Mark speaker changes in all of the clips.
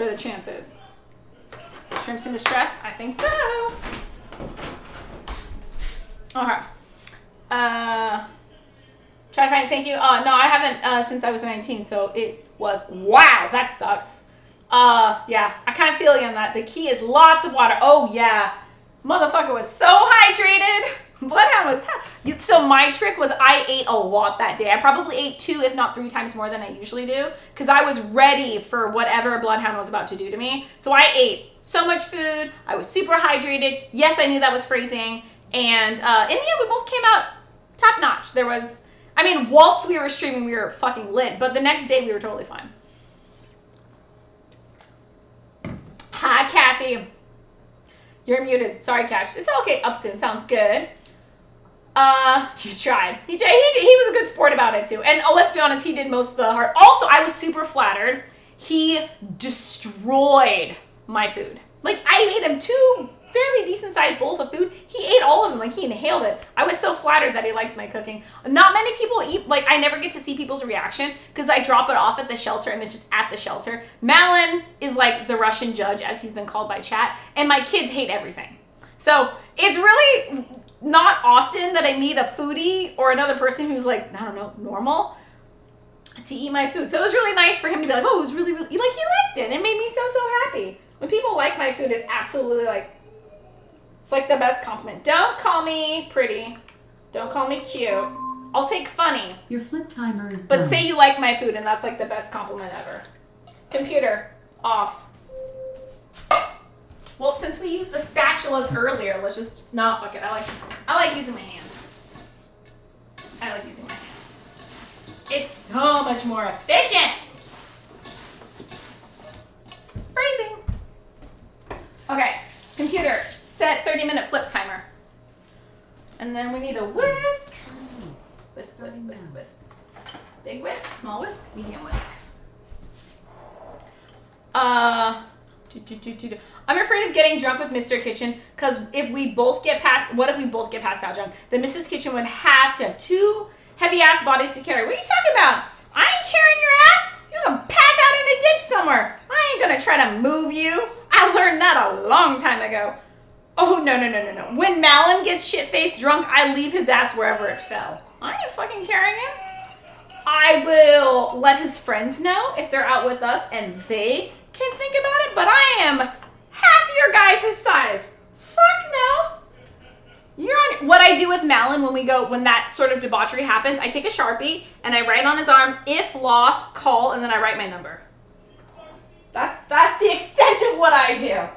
Speaker 1: What are the chances? Shrimps in distress? I think so. Okay. Try to find, thank you. No, I haven't since I was 19, so it was, wow, that sucks. Yeah, I kind of feel you on that. The key is lots of water. Oh, yeah. Motherfucker was so hydrated. Bloodhound was, so my trick was I ate a lot that day. I probably ate 2, if not 3 times more than I usually do, because I was ready for whatever Bloodhound was about to do to me. So I ate so much food. I was super hydrated. Yes, I knew that was freezing. And in the end, we both came out top notch. There was, I mean, whilst we were streaming, we were fucking lit. But the next day, we were totally fine. Hi, Kathy. You're muted. Sorry, Cash. It's okay. Up soon. Sounds good. You tried. He was a good sport about it too. And let's be honest, he did most of the hard. Also, I was super flattered. He destroyed my food. Like, I made him 2 fairly decent sized bowls of food. He ate all of them. Like, he inhaled it. I was so flattered that he liked my cooking. Not many people eat, like, I never get to see people's reaction because I drop it off at the shelter and it's just at the shelter. Malin is like the Russian judge, as he's been called by chat, and my kids hate everything. So it's really not often that I meet a foodie or another person who's like, I don't know, normal to eat my food. So it was really nice for him to be like, oh, it was really, really, like, he liked it. It made me so, so happy. When people like my food, it absolutely, like, it's like the best compliment. Don't call me pretty. Don't call me cute. I'll take funny.
Speaker 2: Your flip timer is
Speaker 1: But
Speaker 2: done.
Speaker 1: say you like my food, and that's like the best compliment ever. Computer, off. Well, since we used the spatulas earlier, let's just, no, fuck it. I like using my hands. I like using my hands. It's so much more efficient. Freezing. Okay, computer, set 30-minute flip timer. And then we need a whisk. Whisk, whisk, whisk, whisk. Big whisk, small whisk, medium whisk. I'm afraid of getting drunk with Mr. Kitchen because if we both get past, what if we both get past out drunk? Then Mrs. Kitchen would have to have 2 heavy-ass bodies to carry. What are you talking about? I ain't carrying your ass. You're going to pass out in a ditch somewhere. I ain't going to try to move you. I learned that a long time ago. Oh, no. When Malin gets shit-faced drunk, I leave his ass wherever it fell. I ain't fucking carrying him. I will let his friends know if they're out with us and they can think about it, but I am half your guys' size. Fuck no. You're on. What I do with Malin when that sort of debauchery happens, I take a Sharpie and I write on his arm, if lost, call, and then I write my number. That's the extent of what I do.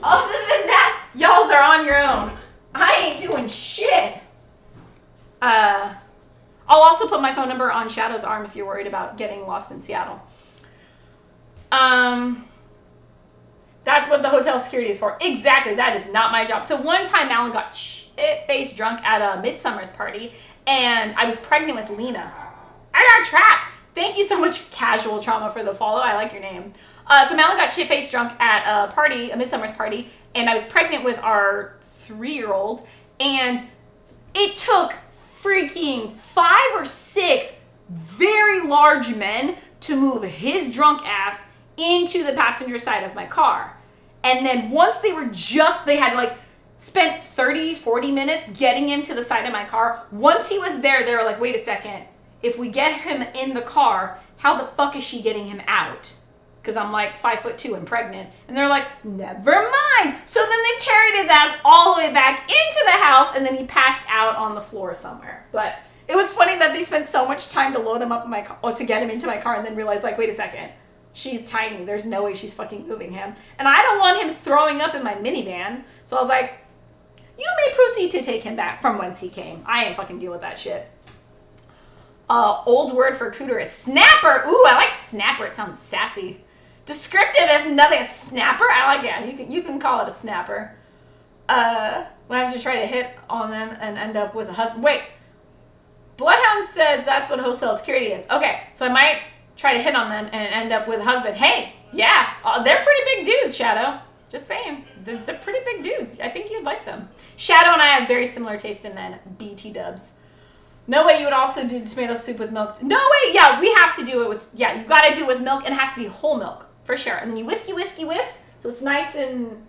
Speaker 1: Other than that, y'alls are on your own. I ain't doing shit. I'll also put my phone number on Shadow's arm if you're worried about getting lost in Seattle. That's what the hotel security is for. Exactly, that is not my job. So one time Alan got shit-faced drunk at a midsummer's party, and I was pregnant with Lena. I got trapped. Thank you so much, Casual Trauma, for the follow. I like your name. So Malin got shit-faced drunk at a party, a midsummer's party, and I was pregnant with our 3-year-old, and it took freaking 5 or 6 very large men to move his drunk ass into the passenger side of my car. And then once they had like spent 30, 40 minutes getting him to the side of my car. Once he was there, they were like, wait a second. If we get him in the car, how the fuck is she getting him out? Because I'm like 5'2" and pregnant. And they're like, never mind. So then they carried his ass all the way back into the house, and then he passed out on the floor somewhere. But it was funny that they spent so much time to load him up in my car, or to get him into my car, and then realized, like, wait a second. She's tiny. There's no way she's fucking moving him. And I don't want him throwing up in my minivan. So I was like, you may proceed to take him back from whence he came. I ain't fucking deal with that shit. Old word for cooter is snapper. Ooh, I like snapper. It sounds sassy. Descriptive, if nothing, a snapper. I like it. You can call it a snapper. We'll have to try to hit on them and end up with a husband. Wait. Bloodhound says that's what hotel security is. Okay, so I might try to hit on them and end up with a husband. Hey, yeah, they're pretty big dudes, Shadow. Just saying. They're pretty big dudes. I think you'd like them. Shadow and I have very similar taste in men. BT dubs. No way you would also do tomato soup with milk. No way. Yeah, we have to do it with, yeah, you got to do it with milk, and it has to be whole milk. for sure. And then you whisk, so it's nice and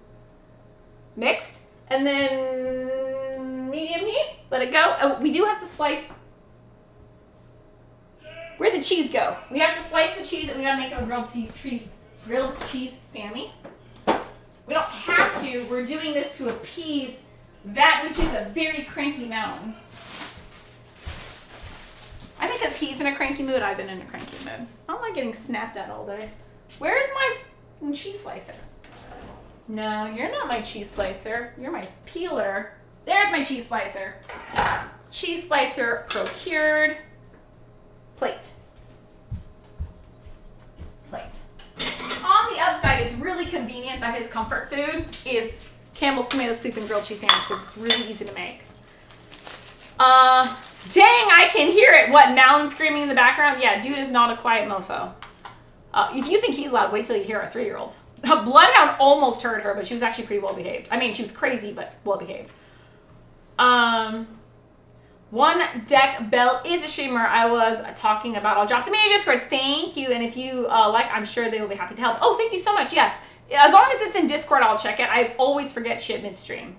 Speaker 1: mixed. And then medium heat, let it go. Oh, we do have to slice. Where'd the cheese go? We have to slice the cheese and we gotta make a grilled cheese Sammy. We don't have to, we're doing this to appease that which is a very cranky mountain. I think because he's in a cranky mood, I've been in a cranky mood. I don't like getting snapped at all day. Where's my cheese slicer? No, you're not my cheese slicer. You're my peeler. There's my cheese slicer. Cheese slicer procured. Plate. On the upside, it's really convenient that his comfort food is Campbell's tomato soup and grilled cheese sandwich because it's really easy to make. Dang, I can hear it. What, Malin screaming in the background? Yeah, dude is not a quiet mofo. If you think he's loud, wait till you hear our 3-year-old. Bloodhound almost heard her, but she was actually pretty well behaved. I mean, she was crazy, but well behaved. One Deck Bell is a streamer I was talking about. I'll drop them in your Discord. Thank you. And if you like, I'm sure they will be happy to help. Oh, thank you so much. Yes. As long as it's in Discord, I'll check it. I always forget shit midstream.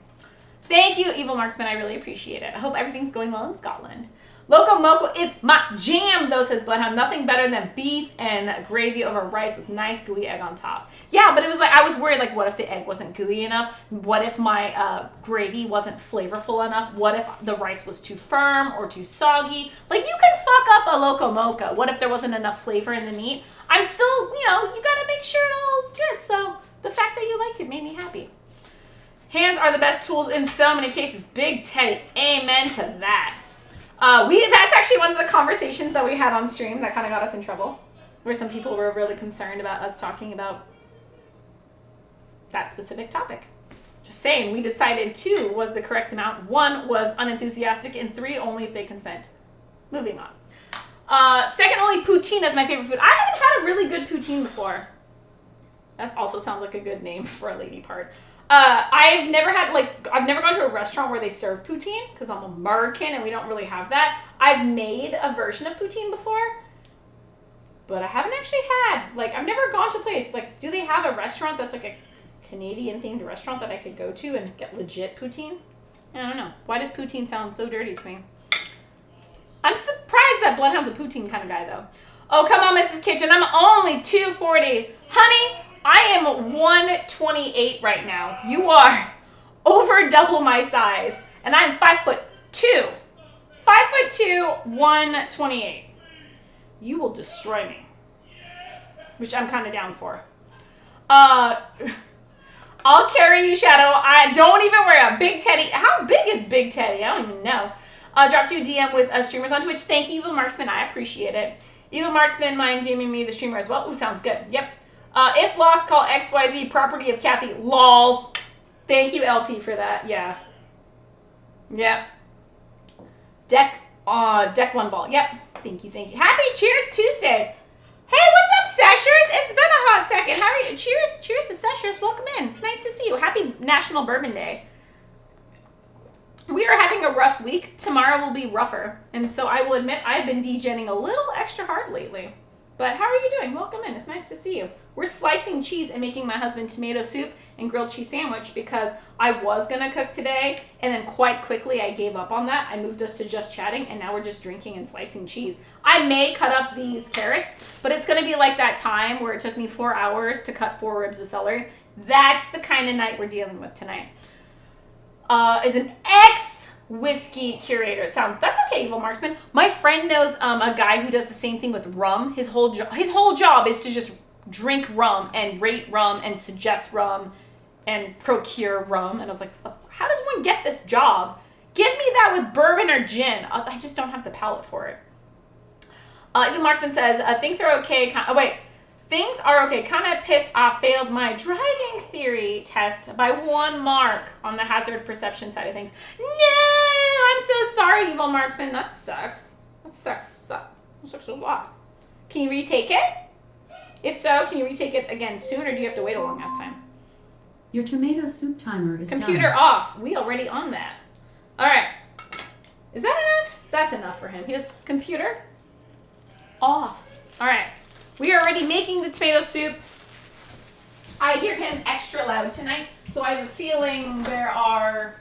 Speaker 1: Thank you, Evil Marksman. I really appreciate it. I hope everything's going well in Scotland. Loco Moco is my jam, though, says Bloodhound. Nothing better than beef and gravy over rice with nice gooey egg on top. Yeah, but it was like, I was worried, like, what if the egg wasn't gooey enough? What if my gravy wasn't flavorful enough? What if the rice was too firm or too soggy? Like, you can fuck up a Loco Moco. What if there wasn't enough flavor in the meat? I'm still, you know, you gotta make sure it all is good. So the fact that you like it made me happy. Hands are the best tools in so many cases. Big Teddy, amen to that. That's actually one of the conversations that we had on stream that kind of got us in trouble, where some people were really concerned about us talking about that specific topic. Just saying, we decided 2 was the correct amount, 1 was unenthusiastic, and 3 only if they consent. Moving on. Second only poutine is my favorite food. I haven't had a really good poutine before. That also sounds like a good name for a lady part. I've never gone to a restaurant where they serve poutine because I'm American and we don't really have that. I've made a version of poutine before, but I haven't actually had, like, I've never gone to a place, like, do they have a restaurant that's like a Canadian themed restaurant that I could go to and get legit poutine? I don't know. Why does poutine sound so dirty to me? I'm surprised that Bloodhound's a poutine kind of guy though. Oh, come on, Mrs. Kitchen. I'm only 240. Honey, I am 128 right now. You are over double my size. And I'm 5'2". 5'2", 128. You will destroy me. Which I'm kind of down for. I'll carry you, Shadow. I don't even worry about Big Teddy. How big is Big Teddy? I don't even know. Dropped you a DM with streamers on Twitch. Thank you, Evil Marksman. I appreciate it. Evil Marksman, mind DMing me the streamer as well. Ooh, sounds good. Yep. If lost, call XYZ property of Kathy. Lols. Thank you, LT, for that. Yeah. Yep. Deck 1 ball. Yep. Thank you. Happy Cheers Tuesday. Hey, what's up, Seshers? It's been a hot second. How are you? Cheers to Seshers. Welcome in. It's nice to see you. Happy National Bourbon Day. We are having a rough week. Tomorrow will be rougher. And so I will admit I've been degenning a little extra hard lately. But how are you doing? Welcome in. It's nice to see you. We're slicing cheese and making my husband tomato soup and grilled cheese sandwich because I was going to cook today. And then quite quickly I gave up on that. I moved us to just chatting and now we're just drinking and slicing cheese. I may cut up these carrots, but it's going to be like that time where it took me 4 hours to cut 4 ribs of celery. That's the kind of night we're dealing with tonight. Is an ex-whiskey curator. That's okay, Evil Marksman. My friend knows a guy who does the same thing with rum. His whole job is to just drink rum and rate rum and suggest rum and procure rum. And I was like, how does one get this job? Give me that with bourbon or gin. I just don't have the palate for it. Evil Marksman says, things are okay. Things are okay. Kind of pissed off. Failed my driving theory test by 1 mark on the hazard perception side of things. No, I'm so sorry, Evil Marksman. That sucks. That sucks a lot. Can you retake it? If so, can you retake it again soon, or do you have to wait a long ass time?
Speaker 2: Your tomato soup timer is
Speaker 1: Computer
Speaker 2: done.
Speaker 1: off. We already on that. All right. Is that enough? That's enough for him. He does computer off. All right. We are already making the tomato soup. I hear him extra loud tonight, so I have a feeling there are